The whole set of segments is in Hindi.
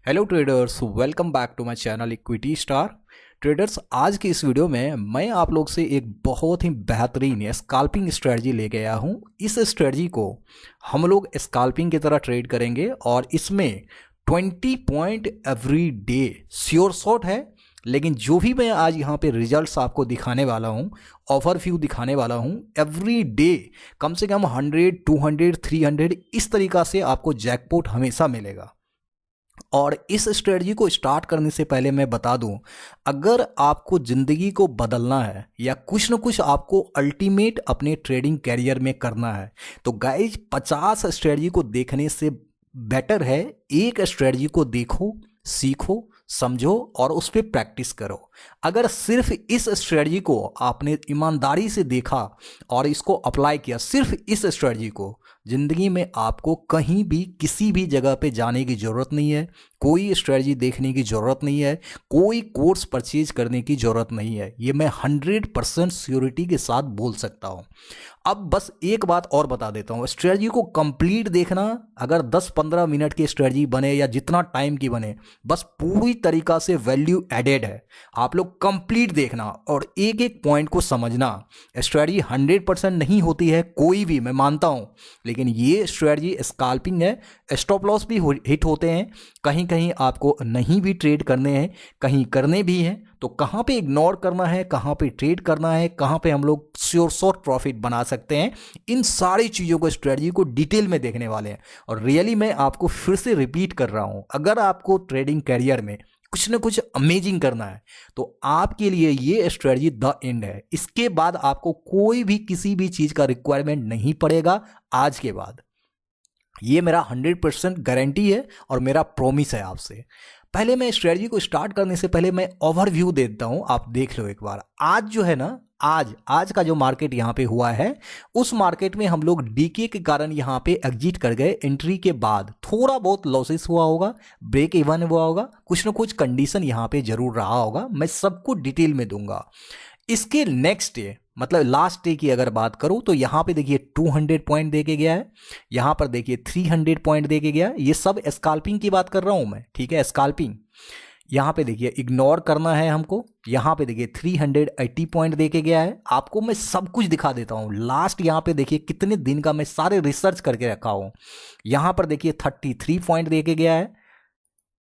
Hello traders, welcome back to my channel equity star. Traders, आज की इस वीडियो में मैं आप लोग से एक बहुत ही बेहतरीन स्कैल्पिंग स्ट्रेटजी लेके आया हूँ। इस स्ट्रेटजी को हम लोग स्कैल्पिंग की तरह ट्रेड करेंगे और इसमें 20 point every day sure shot है। लेकिन जो भी मैं आज यहाँ पे रिजल्ट्स आपको दिखाने वाला हूँ, ओवरव्यू दिखाने वाला हूँ, एवरी डे कम से कम 100, 200, 300 इस तरीक़ा से आपको जैकपॉट हमेशा मिलेगा। और इस स्ट्रेटजी को स्टार्ट करने से पहले मैं बता दूं, अगर आपको ज़िंदगी को बदलना है या कुछ न कुछ आपको अल्टीमेट अपने ट्रेडिंग कैरियर में करना है, तो गाइज 50 स्ट्रेटजी को देखने से बेटर है एक स्ट्रेटजी को देखो, सीखो, समझो और उस पर प्रैक्टिस करो। अगर सिर्फ इस स्ट्रेटजी को आपने ईमानदारी से देखा और इसको अप्लाई किया, सिर्फ इस स्ट्रेटजी को, ज़िंदगी में आपको कहीं भी किसी भी जगह पे जाने की ज़रूरत नहीं है, कोई स्ट्रेटजी देखने की ज़रूरत नहीं है, कोई कोर्स परचेज करने की ज़रूरत नहीं है। ये मैं 100% श्योरिटी के साथ बोल सकता हूँ। अब बस एक बात और बता देता हूँ, स्ट्रेटजी को कंप्लीट देखना। अगर 10-15 मिनट की स्ट्रेटजी बने या जितना टाइम की बने, बस पूरी तरीक़ा से वैल्यू एडेड है। आप लोग कंप्लीट देखना और एक एक पॉइंट को समझना। स्ट्रेटजी 100% नहीं होती है कोई भी, मैं मानता हूँ, लेकिन ये स्ट्रेटजी स्कैल्पिंग है। स्टॉप लॉस भी हिट होते हैं, कहीं कहीं आपको नहीं भी ट्रेड करने हैं, कहीं करने भी हैं। तो कहाँ पे इग्नोर करना है, कहाँ पे ट्रेड करना है, कहाँ पे हम लोग श्योर शॉर्ट प्रॉफिट बना सकते हैं, इन सारी चीज़ों को, स्ट्रेटजी को डिटेल में देखने वाले हैं। और रियली मैं आपको फिर से रिपीट कर रहा हूँ, अगर आपको ट्रेडिंग कैरियर में कुछ ना कुछ अमेजिंग करना है तो आपके लिए ये स्ट्रेटजी द एंड है। इसके बाद आपको कोई भी किसी भी चीज़ का रिक्वायरमेंट नहीं पड़ेगा आज के बाद। ये मेरा 100% गारंटी है और मेरा प्रॉमिस है आपसे। पहले मैं स्ट्रेटजी को स्टार्ट करने से पहले मैं ओवरव्यू देता हूँ, आप देख लो एक बार। आज जो है ना, आज का जो मार्केट यहाँ पे हुआ है, उस मार्केट में हम लोग डीके के कारण यहाँ पे एग्जिट कर गए। एंट्री के बाद थोड़ा बहुत लॉसेस हुआ होगा, ब्रेक इवन हुआ होगा, कुछ ना कुछ कंडीशन यहाँ पे जरूर रहा होगा, मैं सबको डिटेल में दूंगा। इसके नेक्स्ट डे, मतलब लास्ट डे की अगर बात करूं, तो यहाँ पे देखिए 200 पॉइंट दे के गया है, यहाँ पर देखिए 300 पॉइंट दे के गया है। ये सब स्कैल्पिंग की बात कर रहा हूं मैं, ठीक है, स्कैल्पिंग। यहाँ पे देखिए इग्नोर करना है हमको। यहाँ पे देखिए 380 पॉइंट दे के गया है। आपको मैं सब कुछ दिखा देता हूँ। लास्ट यहाँ पे देखिए कितने दिन का मैं सारे रिसर्च करके रखा हूँ। यहाँ पर देखिए 33 पॉइंट दे के गया है।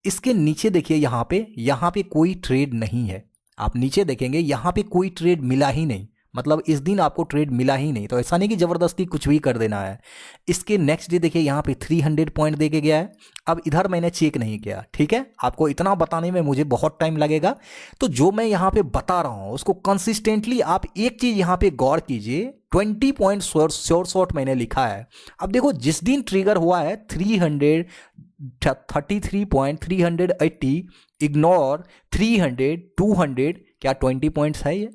इसके नीचे देखिए यहाँ पे कोई ट्रेड नहीं है। आप नीचे देखेंगे यहाँ पे कोई ट्रेड मिला ही नहीं, मतलब इस दिन आपको ट्रेड मिला ही नहीं। तो ऐसा नहीं कि ज़बरदस्ती कुछ भी कर देना है। इसके नेक्स्ट डे देखिए यहाँ पे 300 पॉइंट दे के गया है। अब इधर मैंने चेक नहीं किया, ठीक है, आपको इतना बताने में मुझे बहुत टाइम लगेगा। तो जो मैं यहाँ पे बता रहा हूँ उसको कंसिस्टेंटली आप एक चीज़ यहाँ पे गौर कीजिए। 20 पॉइंट श्योर शॉट मैंने लिखा है। अब देखो जिस दिन ट्रिगर हुआ है 333 पॉइंट, 380, इग्नोर 300, 200, क्या 20 पॉइंट्स है ये?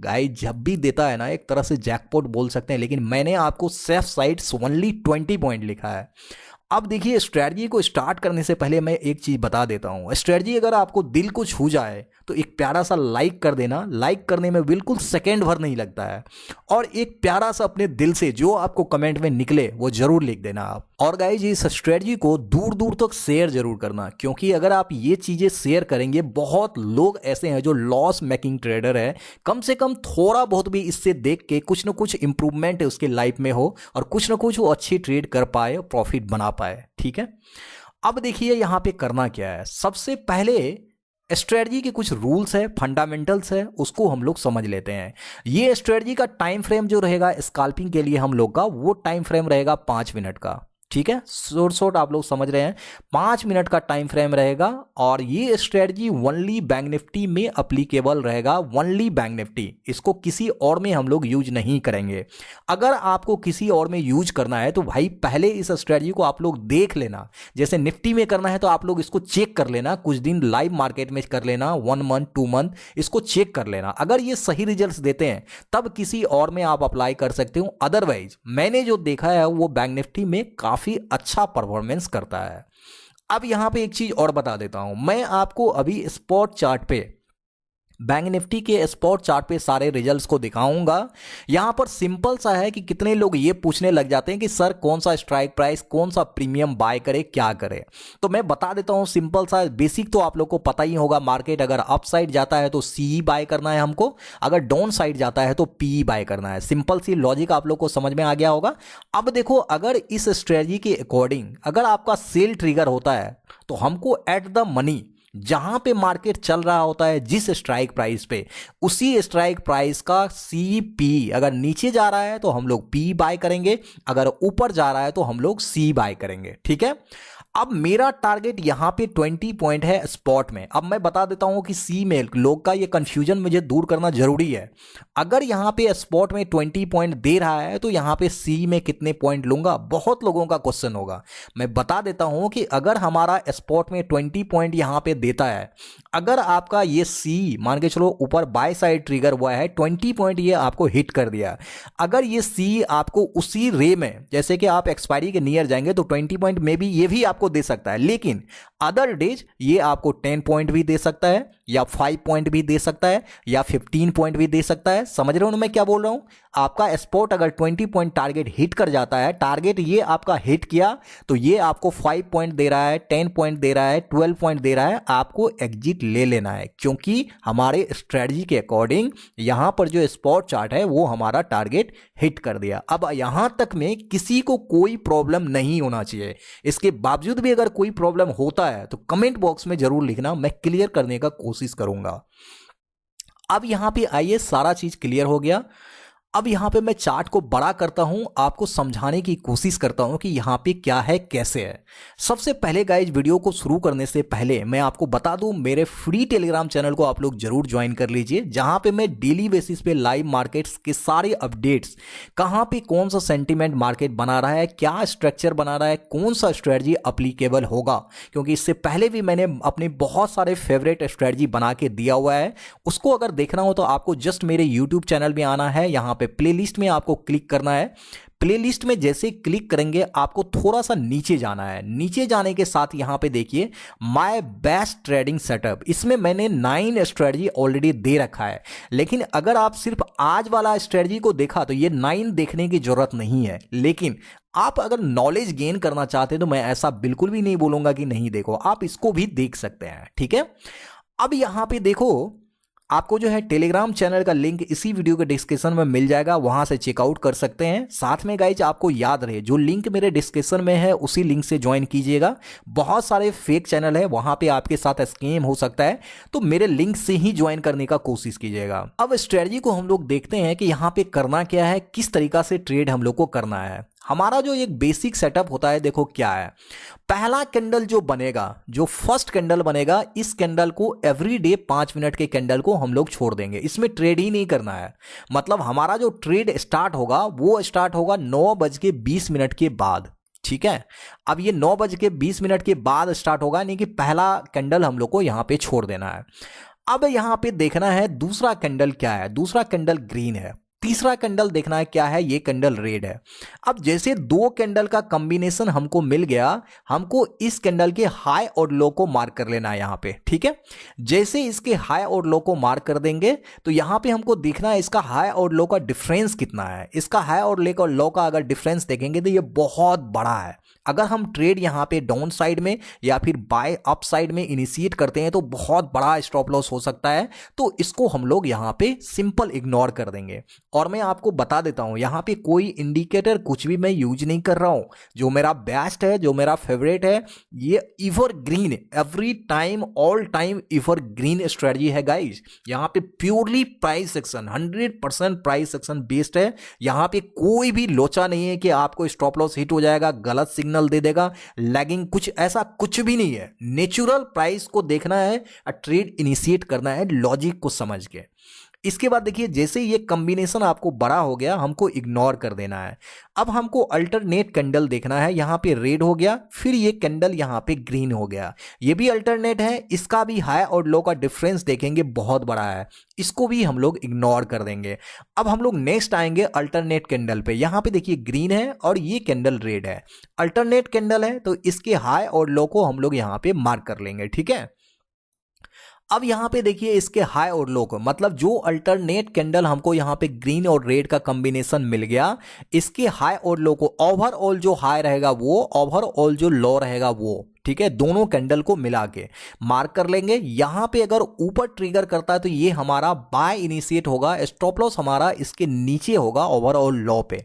गाइस जब भी देता है ना, एक तरह से जैकपॉट बोल सकते हैं, लेकिन मैंने आपको सेफ साइड ओनली 20 पॉइंट लिखा है। अब देखिए स्ट्रेटजी को स्टार्ट करने से पहले मैं एक चीज़ बता देता हूँ। स्ट्रेटजी अगर आपको दिल को छू जाए तो एक प्यारा सा लाइक कर देना। लाइक करने में बिल्कुल सेकेंड भर नहीं लगता है। और एक प्यारा सा अपने दिल से जो आपको कमेंट में निकले वो जरूर लिख देना आप। और गाइज इस स्ट्रेटजी को दूर दूर तक शेयर जरूर करना, क्योंकि अगर आप ये चीज़ें शेयर करेंगे, बहुत लोग ऐसे हैं जो लॉस मेकिंग ट्रेडर है, कम से कम थोड़ा बहुत भी इससे देख के कुछ ना कुछ इंप्रूवमेंट है उसके लाइफ में हो और कुछ ना कुछ वो अच्छी ट्रेड कर पाए, प्रॉफिट बना पाए, ठीक है। अब देखिए यहाँ पे करना क्या है। सबसे पहले स्ट्रेटजी के कुछ रूल्स है, फंडामेंटल्स है, उसको हम लोग समझ लेते हैं। ये स्ट्रेटजी का टाइम फ्रेम जो रहेगा स्कैल्पिंग के लिए हम लोग का, वो टाइम फ्रेम रहेगा 5 मिनट का, ठीक है। शॉर्ट आप लोग समझ रहे हैं, 5 मिनट का टाइम फ्रेम रहेगा। और ये स्ट्रेटजी ओनली बैंक निफ्टी में अप्लीकेबल रहेगा, ओनली बैंक निफ्टी। इसको किसी और में हम लोग यूज नहीं करेंगे। अगर आपको किसी और में यूज करना है तो भाई पहले इस स्ट्रेटजी को आप लोग देख लेना। जैसे निफ्टी में करना है तो आप लोग इसको चेक कर लेना, कुछ दिन लाइव मार्केट में कर लेना, 1 मंथ 2 मंथ इसको चेक कर लेना। अगर ये सही रिजल्ट्स देते हैं तब किसी और में आप अप्लाई कर सकते हो। अदरवाइज मैंने जो देखा है वो बैंक निफ्टी में काफी अच्छा परफॉर्मेंस करता है। अब यहां पे एक चीज और बता देता हूं, मैं आपको अभी स्पॉट चार्ट पे बैंक निफ्टी के स्पॉट चार्ट पे सारे रिजल्ट्स को दिखाऊंगा। यहाँ पर सिंपल सा है कि कितने लोग ये पूछने लग जाते हैं कि सर कौन सा स्ट्राइक प्राइस, कौन सा प्रीमियम बाय करे, क्या करे। तो मैं बता देता हूँ सिंपल सा बेसिक, तो आप लोग को पता ही होगा। मार्केट अगर अप साइड जाता है तो सी बाय करना है हमको, अगर डाउन साइड जाता है तो पी बाय करना है। सिंपल सी लॉजिक आप लोग को समझ में आ गया होगा। अब देखो, अगर इस स्ट्रेटजी के अकॉर्डिंग अगर आपका सेल ट्रिगर होता है तो हमको एट द मनी जहां पे मार्केट चल रहा होता है जिस स्ट्राइक प्राइस पे, उसी स्ट्राइक प्राइस का सी पी अगर नीचे जा रहा है तो हम लोग पी बाय करेंगे, अगर ऊपर जा रहा है तो हम लोग सी बाय करेंगे। ठीक है। अब मेरा टारगेट यहां पे 20 पॉइंट है स्पॉट में। अब मैं बता देता हूं कि सी में लोग का ये कंफ्यूजन मुझे दूर करना जरूरी है। अगर यहां पे स्पॉट में 20 पॉइंट दे रहा है तो यहां पे सी में कितने पॉइंट लूंगा, बहुत लोगों का क्वेश्चन होगा। मैं बता देता हूं कि अगर हमारा स्पॉट में 20 पॉइंट यहां पे देता है, अगर आपका ये सी मान के चलो ऊपर बाय साइड ट्रिगर हुआ है, 20 पॉइंट ये आपको हिट कर दिया, अगर ये सी आपको उसी रे में, जैसे कि आप एक्सपायरी के नियर जाएंगे तो 20 पॉइंट में भी ये भी आपको दे सकता है, लेकिन अदर डेज ये आपको 10 पॉइंट भी दे सकता है, या 5 पॉइंट भी दे सकता है, या 15 पॉइंट भी दे सकता है। समझ रहे हो ना मैं क्या बोल रहा हूं। आपका स्पॉट अगर 20 पॉइंट टारगेट हिट कर जाता है, टारगेट ये आपका हिट किया तो ये आपको 5 पॉइंट दे रहा है, 10 पॉइंट दे रहा है, 12 पॉइंट दे रहा है, आपको एग्जिट ले लेना है, क्योंकि हमारे स्ट्रेटजी के अकॉर्डिंग यहां पर जो स्पॉट चार्ट है वो हमारा टारगेट हिट कर दिया। अब यहां तक में किसी को कोई प्रॉब्लम नहीं होना चाहिए। इसके बावजूद भी अगर कोई प्रॉब्लम होता है तो कमेंट बॉक्स में जरूर लिखना, मैं क्लियर करने का कोशिश करूंगा। अब यहां पे आइए, सारा चीज क्लियर हो गया। अब यहां पे मैं चार्ट को बड़ा करता हूं, आपको समझाने की कोशिश करता हूं कि यहां पे क्या है, कैसे है। सबसे पहले गाइज, वीडियो को शुरू करने से पहले मैं आपको बता दूं, मेरे फ्री टेलीग्राम चैनल को आप लोग जरूर ज्वाइन कर लीजिए, जहां पे मैं डेली बेसिस पे लाइव मार्केट्स के सारे अपडेट्स, कहां पे कौन सा सेंटीमेंट मार्केट बना रहा है, क्या स्ट्रक्चर बना रहा है, कौन सा स्ट्रेटजी अप्लीकेबल होगा, क्योंकि इससे पहले भी मैंने अपने बहुत सारे फेवरेट स्ट्रेटजी बना के दिया हुआ है। उसको अगर देखना हो तो आपको जस्ट मेरे यूट्यूब चैनल में आना है, यहां पे प्लेलिस्ट में आपको क्लिक करना है। प्लेलिस्ट में जैसे क्लिक करेंगे आपको थोड़ा सा नीचे जाना है। नीचे जाने के साथ यहां पे देखिए माय बेस्ट ट्रेडिंग सेटअप, इसमें मैंने 9 स्ट्रेटजी ऑलरेडी दे रखा है। लेकिन अगर आप सिर्फ आज वाला स्ट्रेटजी को देखा तो ये 9 देखने की जरूरत नहीं है, लेकिन आप अगर नॉलेज गेन करना चाहते हैं तो मैं ऐसा बिल्कुल भी नहीं बोलूंगा कि नहीं देखो, आप इसको भी देख सकते हैं। ठीक है। अब यहां पे देखो, आपको जो है टेलीग्राम चैनल का लिंक इसी वीडियो के डिस्क्रिप्शन में मिल जाएगा, वहां से चेकआउट कर सकते हैं। साथ में गाइज आपको याद रहे, जो लिंक मेरे डिस्क्रिप्शन में है उसी लिंक से ज्वाइन कीजिएगा। बहुत सारे फेक चैनल है, वहां पे आपके साथ स्कैम हो सकता है, तो मेरे लिंक से ही ज्वाइन करने का कोशिश कीजिएगा। अब स्ट्रेटजी को हम लोग देखते हैं कि यहाँ पे करना क्या है, किस तरीका से ट्रेड हम लोग को करना है। हमारा जो एक बेसिक सेटअप होता है, देखो क्या है। पहला कैंडल जो बनेगा, जो फर्स्ट कैंडल बनेगा, इस कैंडल को एवरी डे 5 मिनट के कैंडल को हम लोग छोड़ देंगे, इसमें ट्रेड ही नहीं करना है। मतलब हमारा जो ट्रेड स्टार्ट होगा वो स्टार्ट होगा 9:20 के बाद। ठीक है। अब ये 9:20 के बाद स्टार्ट होगा, यानी कि पहला कैंडल हम लोग को यहां पे छोड़ देना है। अब यहां पे देखना है दूसरा कैंडल क्या है। दूसरा कैंडल ग्रीन है। तीसरा कैंडल देखना है क्या है, ये कैंडल रेड है। अब जैसे 2 कैंडल का कॉम्बिनेशन हमको मिल गया, हमको इस कैंडल के हाई और लो को मार्क कर लेना है यहां पे। ठीक है। जैसे इसके हाई और लो को मार्क कर देंगे तो यहां पे हमको देखना है इसका हाई और लो का डिफरेंस कितना है। इसका हाई और लो का अगर डिफरेंस देखेंगे तो ये बहुत बड़ा है। अगर हम ट्रेड यहाँ पे डाउन साइड में या फिर बाय अप साइड में इनिशिएट करते हैं तो बहुत बड़ा स्टॉप लॉस हो सकता है, तो इसको हम लोग यहाँ पे सिंपल इग्नोर कर देंगे। और मैं आपको बता देता हूँ, यहाँ पे कोई इंडिकेटर कुछ भी मैं यूज नहीं कर रहा हूँ। जो मेरा बेस्ट है, जो मेरा फेवरेट है, ये ever green, every time all time ever green strategy है गाइज। यहाँ पे purely price section 100% price section based है। यहाँ पे कोई भी लोचा नहीं है कि आपको स्टॉप लॉस हिट हो जाएगा, गलत सिग्नल दे देगा, लैगिंग, कुछ ऐसा कुछ भी नहीं है। नेचुरल प्राइस को देखना है, ट्रेड इनिशिएट करना है लॉजिक को समझ के। इसके बाद देखिए, जैसे ये कॉम्बिनेशन आपको बड़ा हो गया, हमको इग्नोर कर देना है। अब हमको अल्टरनेट कैंडल देखना है। यहाँ पे रेड हो गया, फिर ये कैंडल यहाँ पे ग्रीन हो गया, ये भी अल्टरनेट है। इसका भी हाई और लो का डिफरेंस देखेंगे, बहुत बड़ा है, इसको भी हम लोग इग्नोर कर देंगे। अब हम लोग नेक्स्ट आएंगे अल्टरनेट कैंडल पे। यहाँ पे देखिए ग्रीन है और ये कैंडल रेड है, अल्टरनेट कैंडल है, तो इसके हाई और लो को हम लोग यहाँ पे मार्क कर लेंगे। ठीक है। अब यहाँ पे देखिए इसके हाई और लो को, मतलब जो अल्टरनेट कैंडल हमको यहाँ पे ग्रीन और रेड का कॉम्बिनेशन मिल गया, इसके हाई और लो को ओवरऑल जो हाई रहेगा वो, ओवरऑल जो लो रहेगा वो, ठीक है, दोनों कैंडल को मिला के मार्क कर लेंगे। यहां पे अगर ऊपर ट्रिगर करता है तो ये हमारा बाय इनिशिएट होगा, स्टॉप लॉस हमारा इसके नीचे होगा ओवरऑल लो पे।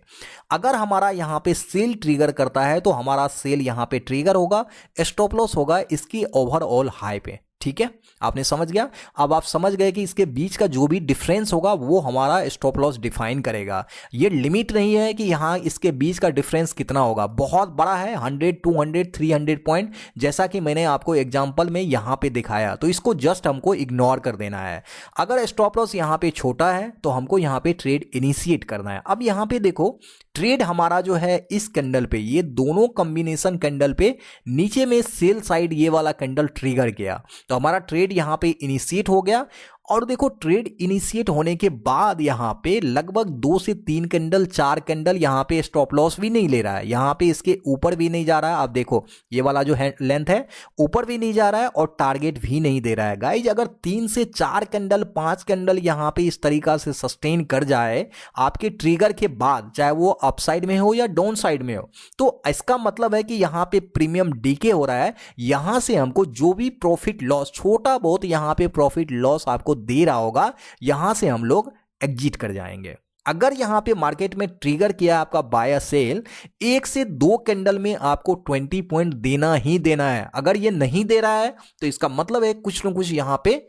अगर हमारा यहां पे सेल ट्रिगर करता है तो हमारा सेल यहां पे ट्रिगर होगा, स्टॉप लॉस होगा इसकी ओवरऑल हाई पे। ठीक है, आपने समझ गया। अब आप समझ गए कि इसके बीच का जो भी डिफरेंस होगा वो हमारा स्टॉप लॉस डिफाइन करेगा। ये लिमिट नहीं है कि यहाँ इसके बीच का डिफरेंस कितना होगा, बहुत बड़ा है, 100 200 300 पॉइंट, जैसा कि मैंने आपको एग्जांपल में यहाँ पे दिखाया। तो इसको जस्ट हमको इग्नोर कर देना है। अगर स्टॉप लॉस यहाँ पे छोटा है तो हमको यहाँ पे ट्रेड इनिशिएट करना है। अब यहाँ पे देखो ट्रेड हमारा जो है इस कैंडल पे, ये दोनों कॉम्बिनेशन कैंडल पे नीचे में सेल साइड ये वाला कैंडल ट्रिगर किया तो हमारा ट्रेड यहाँ पे इनिशिएट हो गया। और देखो ट्रेड इनिशिएट होने के बाद यहाँ पे लगभग 2 से 3 कैंडल 4 कैंडल यहाँ पे स्टॉप लॉस भी नहीं ले रहा है, यहाँ पे इसके ऊपर भी नहीं जा रहा है। आप देखो ये वाला जो है लेंथ है ऊपर भी नहीं जा रहा है और टारगेट भी नहीं दे रहा है। गाइज अगर 3 से 4 कैंडल 5 कैंडल यहाँ पे इस तरीका से सस्टेन कर जाए आपके ट्रिगर के बाद, चाहे वो अपसाइड में हो या डाउन साइड में हो, तो इसका मतलब है कि यहाँ पे प्रीमियम डीके हो रहा है। यहाँ से हमको जो भी प्रॉफिट लॉस, छोटा बहुत यहाँ पे प्रॉफिट लॉस आपको दे रहा होगा, यहां से हम लोग एग्जिट कर जाएंगे। अगर यहां पे मार्केट में ट्रिगर किया आपका बाय सेल, 1 से 2 कैंडल में आपको 20 पॉइंट देना ही देना है। अगर ये नहीं दे रहा है तो इसका मतलब है कुछ ना कुछ यहां पे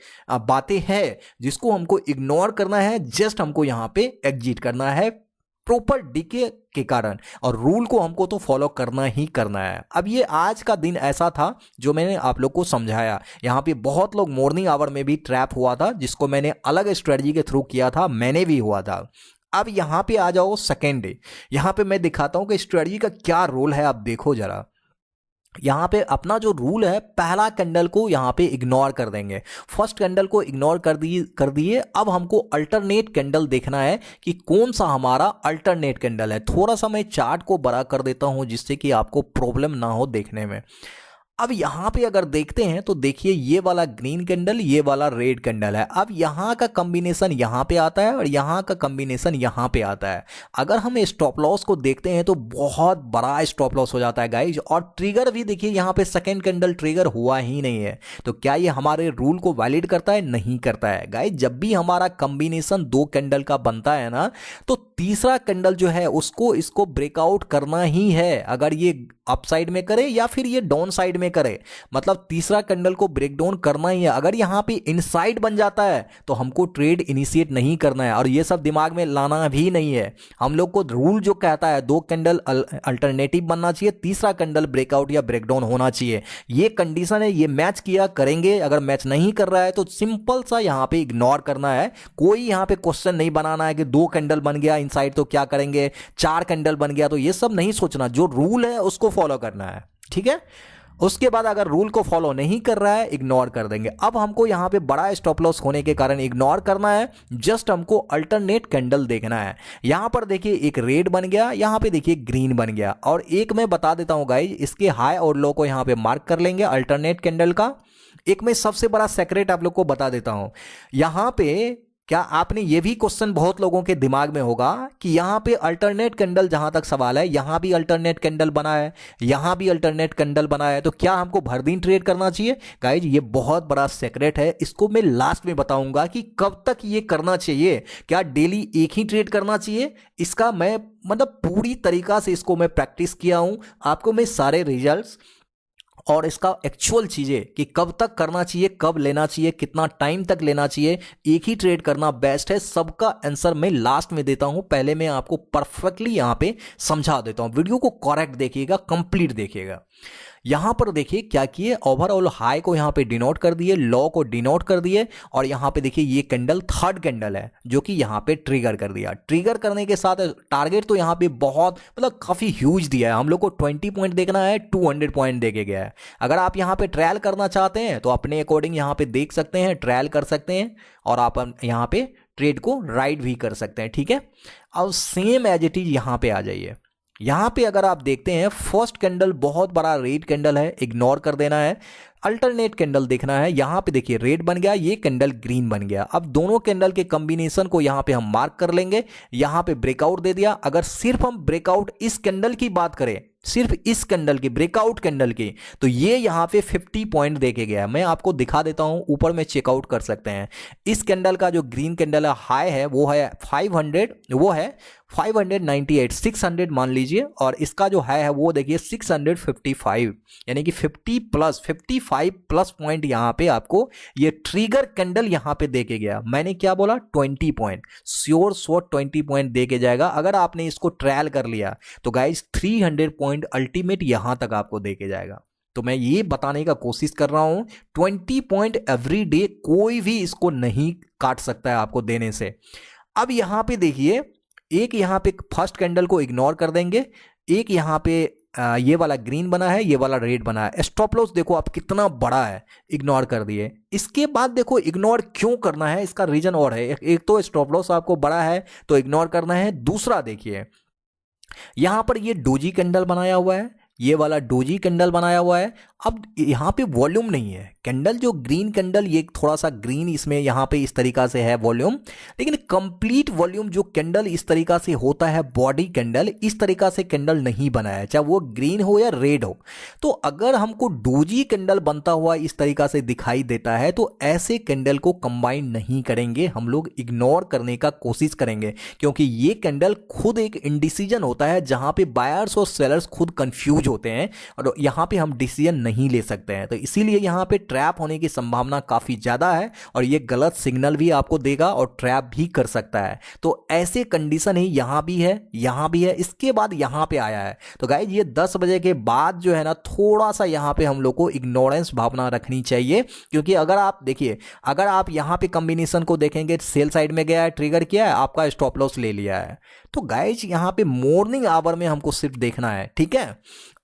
बातें हैं जिसको हमको इग्नोर करना है, जस्ट हमको यहां पे एग्जिट करना है प्रॉपर डीके के कारण, और रूल को हमको तो फॉलो करना ही करना है। अब ये आज का दिन ऐसा था जो मैंने आप लोग को समझाया। यहाँ पे बहुत लोग मॉर्निंग आवर में भी ट्रैप हुआ था, जिसको मैंने अलग स्ट्रेटजी के थ्रू किया था, मैंने भी हुआ था। अब यहाँ पे आ जाओ सेकेंड डे, यहाँ पे मैं दिखाता हूँ कि स्ट्रेटजी का क्या रोल है। आप देखो जरा, यहाँ पे अपना जो रूल है, पहला कैंडल को यहाँ पे इग्नोर कर देंगे, फर्स्ट कैंडल को इग्नोर कर दिए। अब हमको अल्टरनेट कैंडल देखना है कि कौन सा हमारा अल्टरनेट कैंडल है। थोड़ा सा मैं चार्ट को बड़ा कर देता हूँ जिससे कि आपको प्रॉब्लम ना हो देखने में। अब यहाँ पे अगर देखते हैं तो देखिए ये वाला ग्रीन कैंडल, ये वाला रेड कैंडल है। अब यहाँ का कॉम्बिनेशन यहाँ पे आता है और यहाँ का कॉम्बिनेशन यहाँ पे आता है। अगर हम स्टॉप लॉस को देखते हैं तो बहुत बड़ा स्टॉप लॉस हो जाता है गाइज। और ट्रिगर भी देखिए यहाँ पे सेकंड कैंडल ट्रिगर हुआ ही नहीं है। तो क्या ये हमारे रूल को वैलिड करता है? नहीं करता है गाइज। जब भी हमारा कॉम्बिनेशन 2 कैंडल का बनता है ना, तो तीसरा कैंडल जो है उसको इसको ब्रेकआउट करना ही है। अगर ये अपसाइड में करे या फिर ये डाउन साइड में करे, मतलब तीसरा कैंडल को ब्रेक डाउन करना ही है। अगर यहां पे इनसाइड बन जाता है तो हमको ट्रेड इनिशिएट नहीं करना है और ये सब दिमाग में लाना भी नहीं है। हम लोग को रूल जो कहता है 2 कैंडल अल्टरनेटिव बनना चाहिए, तीसरा कैंडल ब्रेकआउट या ब्रेकडाउन होना चाहिए। ये कंडीशन है, ये मैच किया करेंगे। अगर मैच नहीं कर रहा है तो सिंपल सा यहां पे इग्नोर करना है। कोई यहां पे क्वेश्चन नहीं बनाना है कि 2 कैंडल बन गया इनसाइड तो क्या करेंगे, 4 कैंडल बन गया, तो ये सब नहीं सोचना। जो रूल है उसको फॉलो करना है, ठीक है। उसके बाद अगर रूल को फॉलो नहीं कर रहा है, इग्नोर कर देंगे। अब हमको यहां पे बड़ा स्टॉप लॉस होने के कारण इग्नोर करना है, जस्ट हमको अल्टरनेट कैंडल देखना है। यहां पर देखिए एक रेड बन गया, यहां पे देखिए ग्रीन बन गया। और एक मैं बता देता हूं गाइज, इसके हाई और लो को यहां पे मार्क कर लेंगे अल्टरनेट कैंडल का। एक मैं सबसे बड़ा सेक्रेट आप लोग को बता देता हूं। यहां पे क्या आपने ये भी क्वेश्चन बहुत लोगों के दिमाग में होगा कि यहाँ पे अल्टरनेट कैंडल, जहां तक सवाल है, यहाँ भी अल्टरनेट कैंडल बना है, यहाँ भी अल्टरनेट कैंडल बना है, तो क्या हमको भर दिन ट्रेड करना चाहिए? गाइज ये बहुत बड़ा सेक्रेट है, इसको मैं लास्ट में बताऊंगा कि कब तक ये करना चाहिए। क्या डेली एक ही ट्रेड करना चाहिए? इसका मैं मतलब पूरी तरीका से इसको मैं प्रैक्टिस किया हूं। आपको मैं सारे रिजल्ट्स और इसका एक्चुअल चीज़ें कि कब तक करना चाहिए, कब लेना चाहिए, कितना टाइम तक लेना चाहिए, एक ही ट्रेड करना बेस्ट है, सबका आंसर मैं लास्ट में देता हूं। पहले मैं आपको परफेक्टली यहां पे समझा देता हूं। वीडियो को करेक्ट देखिएगा, कंप्लीट देखिएगा। यहां पर देखिए क्या किए, ओवरऑल हाई को यहां पे डिनोट कर दिए, लो को डिनोट कर दिए, और यहां पे देखिए ये कैंडल थर्ड कैंडल है जो कि यहां पे ट्रिगर कर दिया। ट्रिगर करने के साथ टारगेट तो यहां पे बहुत मतलब काफी ह्यूज दिया है। हम लोग को 20 पॉइंट देखना है, 200 पॉइंट देके गया है। अगर आप यहां पे ट्रायल करना चाहते हैं तो अपने अकॉर्डिंग यहां पे देख सकते हैं, ट्रायल कर सकते हैं, और आप यहां पे ट्रेड को राइड भी कर सकते हैं, ठीक है। अब सेम एज इट इज यहां पे आ जाइए। यहाँ पे अगर आप देखते हैं फर्स्ट कैंडल बहुत बड़ा रेड कैंडल है, इग्नोर कर देना है। अल्टरनेट कैंडल देखना है। यहाँ पे देखिए रेड बन गया, ये कैंडल ग्रीन बन गया। अब दोनों कैंडल के कॉम्बिनेशन को यहाँ पे हम मार्क कर लेंगे। यहाँ पे ब्रेकआउट दे दिया। अगर सिर्फ हम ब्रेकआउट इस कैंडल की बात करें, सिर्फ इस कैंडल की, ब्रेकआउट कैंडल की, तो ये यहाँ पे 50 पॉइंट देके गया है। मैं आपको दिखा देता हूँ, ऊपर में चेकआउट कर सकते हैं। इस कैंडल का जो ग्रीन कैंडल है हाई है वो है 500, वो है 598, 600 मान लीजिए, और इसका जो हाई है वो देखिए 655, यानी कि 55 प्लस पॉइंट यहाँ पे आपको ये ट्रिगर कैंडल यहाँ पे देके गया। मैंने क्या बोला, 20 पॉइंट, श्योर 20 पॉइंट देके जाएगा। अगर आपने इसको ट्रायल कर लिया तो गाइज 300 पॉइंट अल्टीमेट यहां तक आपको देके जाएगा। तो मैं ये बताने का कोशिश कर रहा हूं 20 पॉइंट एवरी डे, कोई भी इसको नहीं काट सकता है आपको देने से। अब यहां पे देखिए, एक यहां पे फर्स्ट कैंडल को इग्नोर कर देंगे, एक यहां पे ये वाला ग्रीन बना है, ये वाला रेड बना है। स्टॉप लॉस देखो आप कितना बड़ा है, इग्नोर कर दिए। इसके बाद देखो इग्नोर क्यों करना है, इसका रीजन और है। एक तो स्टॉप लॉस आपको बड़ा है तो इग्नोर करना है। दूसरा देखिए यहां पर ये डोजी कैंडल बनाया हुआ है, ये वाला डोजी कैंडल बनाया हुआ है। अब यहाँ पे वॉल्यूम नहीं है, कैंडल जो ग्रीन कैंडल ये थोड़ा सा ग्रीन इसमें यहाँ पे इस तरीका से है वॉल्यूम, लेकिन कंप्लीट वॉल्यूम जो कैंडल इस तरीका से होता है, बॉडी कैंडल इस तरीका से कैंडल नहीं बनाया है, चाहे वो ग्रीन हो या रेड हो। तो अगर हमको डोजी कैंडल बनता हुआ इस तरीका से दिखाई देता है तो ऐसे कैंडल को कंबाइन नहीं करेंगे, हम लोग इग्नोर करने का कोशिश करेंगे, क्योंकि ये कैंडल खुद एक इंडिसीजन होता है जहां पे बायर्स और सेलर्स खुद कंफ्यूज होते हैं और यहाँ पे हम डिसीजन नहीं ले सकते हैं। तो इसीलिए यहाँ पे ट्रैप होने की संभावना काफी ज्यादा है और ये गलत सिग्नल भी आपको देगा और ट्रैप भी कर सकता है। तो ऐसे कंडीशन ही यहाँ भी है, यहाँ भी है, इसके बाद यहाँ पे आया है। तो गाइज ये 10 बजे के बाद जो है ना थोड़ा सा यहाँ पे हम लोग को इग्नोरेंस भावना रखनी चाहिए, क्योंकि अगर आप देखिए, अगर आप यहाँ पे कॉम्बिनेशन को देखेंगे, सेल साइड में गया है, ट्रिगर किया है, आपका स्टॉप लॉस ले लिया है। तो गाइज यहाँ पे मॉर्निंग आवर में हमको सिर्फ देखना है, ठीक है।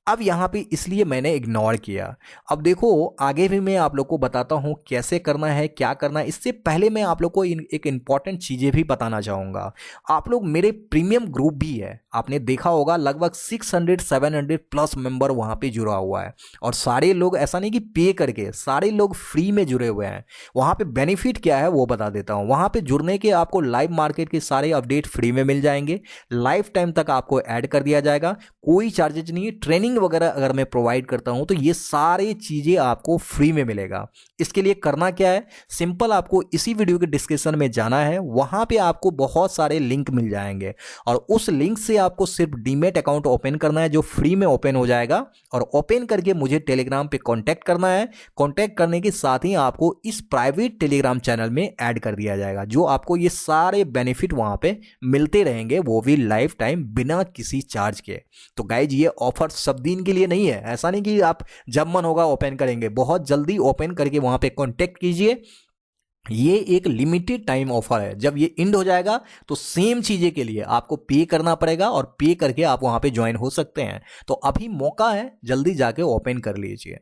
अब यहाँ पे इसलिए मैंने इग्नोर किया। अब देखो आगे भी मैं आप लोग को बताता हूँ कैसे करना है, क्या करना है। इससे पहले मैं आप लोग को एक इंपॉर्टेंट चीज़ें भी बताना चाहूँगा। आप लोग मेरे प्रीमियम ग्रुप भी है, आपने देखा होगा लगभग 600-700 प्लस मेंबर वहाँ पे जुड़ा हुआ है और सारे लोग, ऐसा नहीं कि पे करके, सारे लोग फ्री में जुड़े हुए हैं। वहाँ पे बेनिफिट क्या है वो बता देता हूँ। वहाँ पे जुड़ने के आपको लाइव मार्केट के सारे अपडेट फ्री में मिल जाएंगे, लाइफ टाइम तक आपको ऐड कर दिया जाएगा, कोई चार्जेज नहीं है। ट्रेनिंग वगैरह अगर मैं प्रोवाइड करता हूं तो ये सारी चीजें आपको फ्री में मिलेगा। इसके लिए करना क्या है, सिंपल आपको इसी वीडियो के डिस्क्रिप्शन में जाना है, वहां पे आपको बहुत सारे लिंक मिल जाएंगे और उस लिंक से आपको सिर्फ डीमेट अकाउंट ओपन करना है जो फ्री में ओपन हो जाएगा और ओपन करके मुझे टेलीग्राम पे कांटेक्ट करना है। कांटेक्ट करने के साथ ही आपको इस प्राइवेट टेलीग्राम चैनल में ऐड कर दिया जाएगा, जो आपको ये सारे बेनिफिट वहां पे मिलते रहेंगे, वो भी लाइफ टाइम बिना किसी चार्ज के। तो गाइज ये ऑफर सब दिन के लिए नहीं है, ऐसा नहीं कि आप जब मन होगा ओपन करेंगे, बहुत जल्दी ओपन करके वहां पे कांटेक्ट कीजिए। ये एक लिमिटेड टाइम ऑफर है, जब ये एंड हो जाएगा तो सेम चीजें के लिए आपको पे करना पड़ेगा और पे करके आप वहां पे ज्वाइन हो सकते हैं। तो अभी मौका है, जल्दी जाके ओपन कर लीजिए।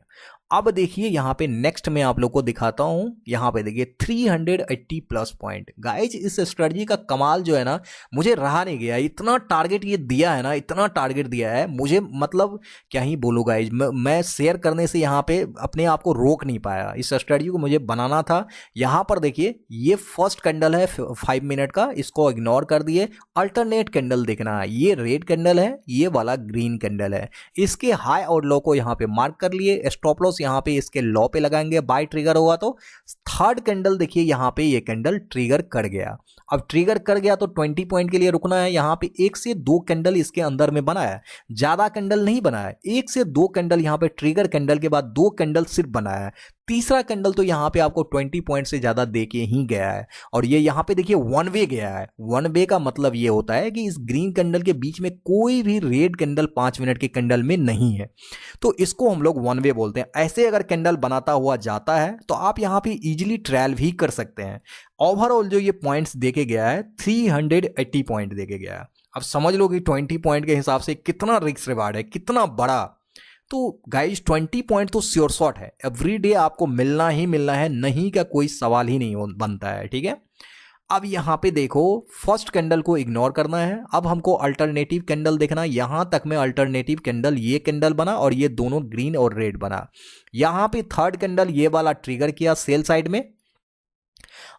अब देखिए यहाँ पे नेक्स्ट मैं आप लोग को दिखाता हूं, यहाँ पे देखिए 380 प्लस पॉइंट। गाइज इस स्ट्रेटजी का कमाल जो है ना, मुझे रहा नहीं गया, इतना टारगेट ये दिया है ना, इतना टारगेट दिया है मुझे, मतलब क्या ही बोलूँ गाइज। मैं शेयर करने से यहाँ पे अपने आप को रोक नहीं पाया, इस स्ट्रेटजी को मुझे बनाना था। यहाँ पर देखिए ये फर्स्ट कैंडल है 5 मिनट का, इसको इग्नोर कर दिए। अल्टरनेट कैंडल देखना है, ये रेड कैंडल है, ये वाला ग्रीन कैंडल है, इसके हाई और लो को यहाँ पे मार्क कर लिए। स्टॉप लॉस यहाँ पे इसके लॉ पे लगाएंगे, बाय ट्रिगर होगा तो। थर्ड कैंडल देखिए यहाँ पे ये कैंडल ट्रिगर कर गया। अब ट्रिगर कर गया तो 20 पॉइंट के लिए रुकना है। यहाँ पे 1 से 2 कैंडल इसके अंदर में बना है, ज्यादा कैंडल नहीं बना है, 1 से 2 कैंडल यहाँ पे ट्रिगर कैंडल के बाद 2 कैंडल सिर्फ बनाया है। तीसरा कैंडल तो यहाँ पे आपको 20 पॉइंट से ज्यादा दे के ही गया है और ये यहाँ पे देखिए वन वे गया है। वन वे का मतलब ये होता है कि इस ग्रीन कैंडल के बीच में कोई भी रेड कैंडल 5 मिनट के कैंडल में नहीं है, तो इसको हम लोग वन वे बोलते हैं। ऐसे अगर कैंडल बनाता हुआ जाता है तो आप यहाँ पे इजीली ट्रायल भी कर सकते हैं। ओवरऑल जो ये पॉइंट्स देके गया है 380 पॉइंट देके गया है। अब समझ लो कि 20 पॉइंट के हिसाब से कितना रिस्क रिवार्ड है, कितना बड़ा। तो गाइज 20 पॉइंट तो श्योर शॉट है, एवरी डे आपको मिलना ही मिलना है, नहीं का कोई सवाल ही नहीं बनता है, ठीक है। अब यहाँ पे देखो, फर्स्ट कैंडल को इग्नोर करना है। अब हमको अल्टरनेटिव कैंडल देखना है। यहाँ तक में अल्टरनेटिव कैंडल, ये कैंडल बना और ये दोनों ग्रीन और रेड बना। यहाँ पे थर्ड कैंडल ये वाला ट्रिगर किया सेल साइड में,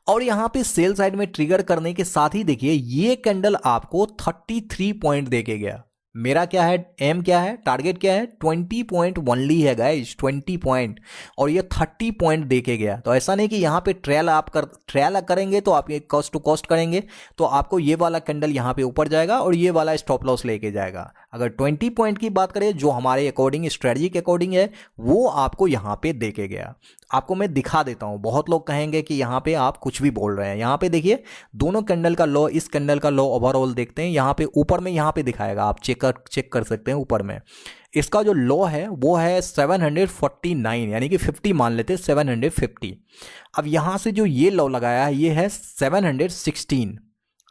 और यहाँ पे सेल साइड में ट्रिगर करने के साथ ही देखिए ये कैंडल आपको 33 पॉइंट देके गया। मेरा क्या है, एम क्या है, टारगेट क्या है, 20 पॉइंट ओनली है गाइस, 20 पॉइंट, और ये 30 पॉइंट देके गया। तो ऐसा नहीं कि यहाँ पे ट्रेल करेंगे तो आप ये कॉस्ट टू कॉस्ट करेंगे तो आपको ये वाला कैंडल यहाँ पे ऊपर जाएगा और ये वाला स्टॉप लॉस लेके जाएगा। अगर 20 पॉइंट की बात करें जो हमारे अकॉर्डिंग, स्ट्रेटजी के अकॉर्डिंग है, वो आपको यहाँ पे देके गया। आपको मैं दिखा देता हूँ। बहुत लोग कहेंगे कि यहाँ पे आप कुछ भी बोल रहे हैं। यहाँ पे देखिए दोनों कैंडल का लो, इस कैंडल का लो ओवरऑल देखते हैं। यहाँ पे ऊपर में यहाँ पे दिखाएगा, आप चेक कर सकते हैं ऊपर में। इसका जो लो है वो है 749, यानी कि 50 मान लेते हैं, 750। अब यहाँ से जो ये लो लगाया है ये है 716।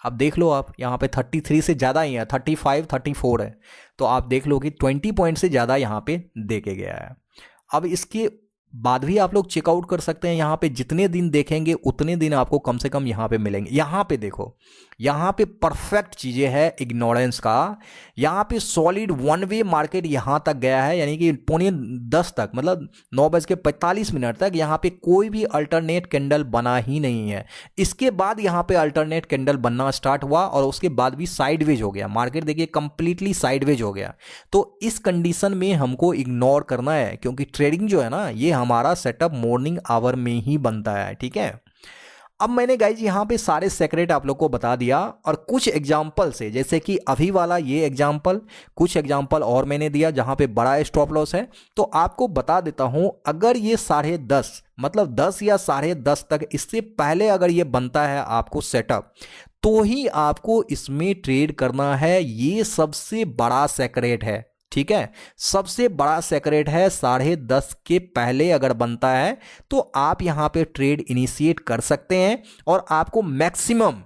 अब देख लो आप, यहाँ पे 33 से ज़्यादा ही है, 35, 34 है। तो आप देख लो कि 20 पॉइंट से ज़्यादा यहाँ पे देके गया है। अब इसके बाद भी आप लोग चेकआउट कर सकते हैं। यहाँ पे जितने दिन देखेंगे उतने दिन आपको कम से कम यहाँ पे मिलेंगे। यहाँ पे देखो, यहाँ पे परफेक्ट चीज़ें है इग्नोरेंस का। यहाँ पे सॉलिड वन वे मार्केट यहाँ तक गया है, यानी कि 9:45 तक, मतलब 9:45 तक यहाँ पे कोई भी अल्टरनेट कैंडल बना ही नहीं है। इसके बाद यहाँ पे अल्टरनेट कैंडल बनना स्टार्ट हुआ और उसके बाद भी साइडवेज हो गया मार्केट। देखिए कंप्लीटली साइडवेज हो गया। तो इस कंडीशन में हमको इग्नोर करना है, क्योंकि ट्रेडिंग जो है ना, ये हमारा सेटअप मॉर्निंग आवर में ही बनता है, ठीक है। अब मैंने गाइज यहाँ पे सारे सेक्रेट आप लोग को बता दिया, और कुछ एग्जाम्पल से, जैसे कि अभी वाला ये एग्जाम्पल, कुछ एग्जाम्पल और मैंने दिया जहाँ पे बड़ा स्टॉप लॉस है। तो आपको बता देता हूँ, अगर ये 10:30 मतलब 10 या 10:30 तक, इससे पहले अगर ये बनता है आपको सेटअप, तो ही आपको इसमें ट्रेड करना है। ये सबसे बड़ा सेक्रेट है, ठीक है, सबसे बड़ा सेक्रेट है। 10:30 के पहले अगर बनता है तो आप यहां पे ट्रेड इनिशिएट कर सकते हैं, और आपको मैक्सिमम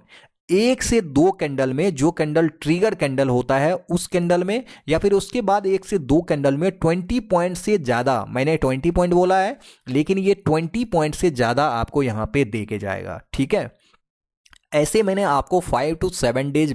1 से 2 कैंडल में, जो कैंडल ट्रिगर कैंडल होता है उस कैंडल में, या फिर उसके बाद 1 से 2 कैंडल में 20 पॉइंट से ज़्यादा, मैंने 20 पॉइंट बोला है लेकिन ये 20 पॉइंट से ज़्यादा आपको यहां पे दे के जाएगा, ठीक है। ऐसे मैंने आपको 5 to 7 डेज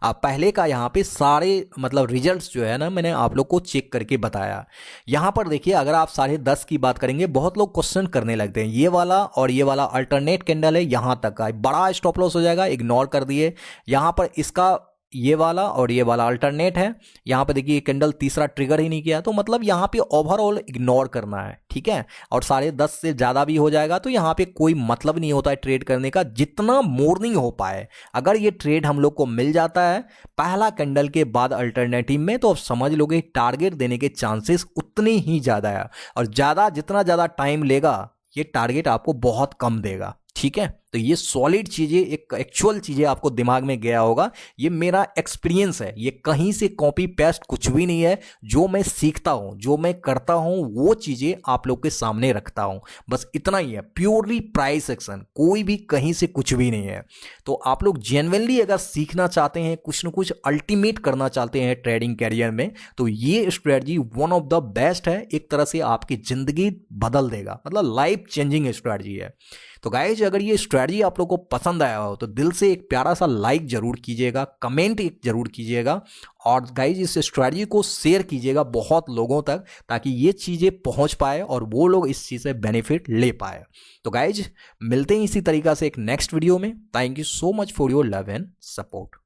पहले का यहाँ पे सारे मतलब रिजल्ट्स जो है ना, मैंने आप लोग को चेक करके बताया। यहाँ पर देखिए, अगर आप 10:30 की बात करेंगे, बहुत लोग क्वेश्चन करने लगते हैं, ये वाला और ये वाला अल्टरनेट कैंडल है, यहाँ तक का बड़ा स्टॉप लॉस हो जाएगा, इग्नोर कर दिए। यहाँ पर इसका ये वाला और ये वाला अल्टरनेट है। यहाँ पे देखिए कैंडल तीसरा ट्रिगर ही नहीं किया, तो मतलब यहाँ पे ओवरऑल इग्नोर करना है, ठीक है। और 10:30 से ज़्यादा भी हो जाएगा तो यहाँ पे कोई मतलब नहीं होता है ट्रेड करने का। जितना मॉर्निंग हो पाए, अगर ये ट्रेड हम लोग को मिल जाता है पहला कैंडल के बाद अल्टरनेटिव में, तो आप समझ लोगे टारगेट देने के चांसेस उतने ही ज़्यादा है। और जितना ज़्यादा टाइम लेगा, ये टारगेट आपको बहुत कम देगा, ठीक है। तो ये सॉलिड चीज़ें, एक एक्चुअल चीज़ें आपको दिमाग में गया होगा। ये मेरा एक्सपीरियंस है, ये कहीं से कॉपी पेस्ट कुछ भी नहीं है। जो मैं सीखता हूँ, जो मैं करता हूँ, वो चीज़ें आप लोग के सामने रखता हूँ, बस इतना ही है। प्योरली प्राइस एक्शन, कोई भी कहीं से कुछ भी नहीं है। तो आप लोग जेन्युइनली अगर सीखना चाहते हैं, कुछ न कुछ अल्टीमेट करना चाहते हैं ट्रेडिंग कैरियर में, तो ये strategy one of the best है। एक तरह से आपकी ज़िंदगी बदल देगा, मतलब लाइफ चेंजिंग स्ट्रेटजी है। तो गाइज, अगर ये स्ट्रेटजी आप लोगों को पसंद आया हो तो दिल से एक प्यारा सा लाइक जरूर कीजिएगा, कमेंट एक जरूर कीजिएगा, और गाइज इस स्ट्रेटजी को शेयर कीजिएगा बहुत लोगों तक, ताकि ये चीज़ें पहुंच पाए और वो लोग इस चीज़ से बेनिफिट ले पाए। तो गाइज, मिलते हैं इसी तरीक़ा से एक नेक्स्ट वीडियो में। Thank you so much for your love and support.